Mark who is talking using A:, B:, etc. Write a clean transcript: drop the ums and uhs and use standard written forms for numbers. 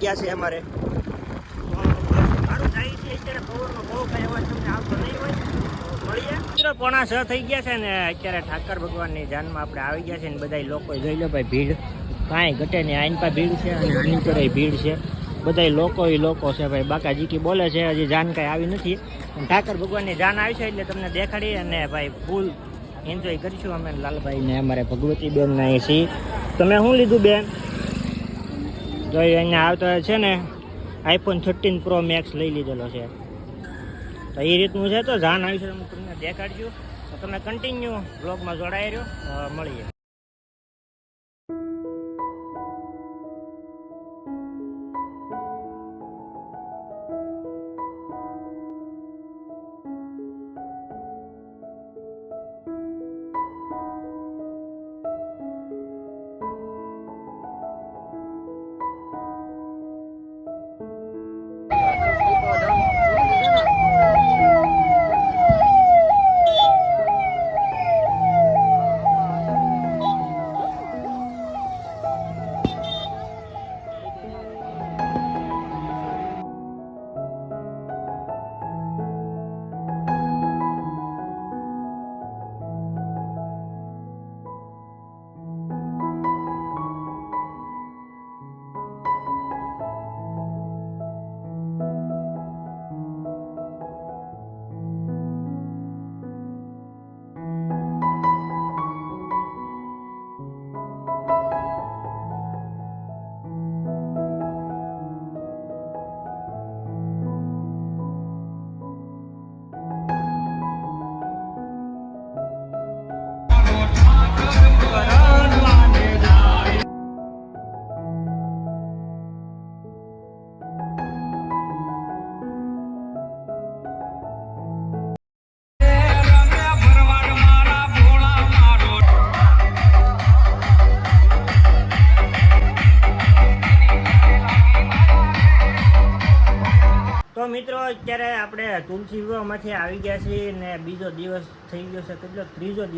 A: ગયા છે અમારે. સારું જાય છે અત્યારે. પવનનો બહુ કઈ અવાજ તમને આવતો નહીં હોય. મળીએ મિત્રો. 5:45 થઈ ગયા છે ને અત્યારે ઠાકર ભગવાનની જાનમાં આપણે આવી ગયા છે ને બધા લોકો જોઈ લો ભાઈ, ભીડ કાંઈ ઘટે નહીં. આઈન પર ભીડ છે અને આની પર ભીડ છે. બધા લોકો છે ભાઈ. બાકાજીકી બોલે છે. હજી જાન કાંઈ આવી નથી. ઠાકર ભગવાનની જાન આવી છે એટલે તમને દેખાડી અને ભાઈ ફૂલ એન્જોય કરીશું અમે લાલભાઈ ને અમારે ભગવતી બેન ને અહીં છીએ. તમે શું લીધું બેન? જો અહીંયા આવતા છે ને iPhone 13 Pro Max લઈ લીધેલો છે. તો એ રીતનું છે. તો જાન આવી છે હું તમને દેખાડશું. તો તમે કન્ટિન્યુ બ્લોગમાં જોડાઈ રહ્યો. મળીએ. તો મિત્રો અત્યારે આપણે તુલસી વિવાહમાંથી આવી ગયા છીએ ને બીજો દિવસ થઈ ગયો છે. કેટલો? ત્રીજો દિવસ.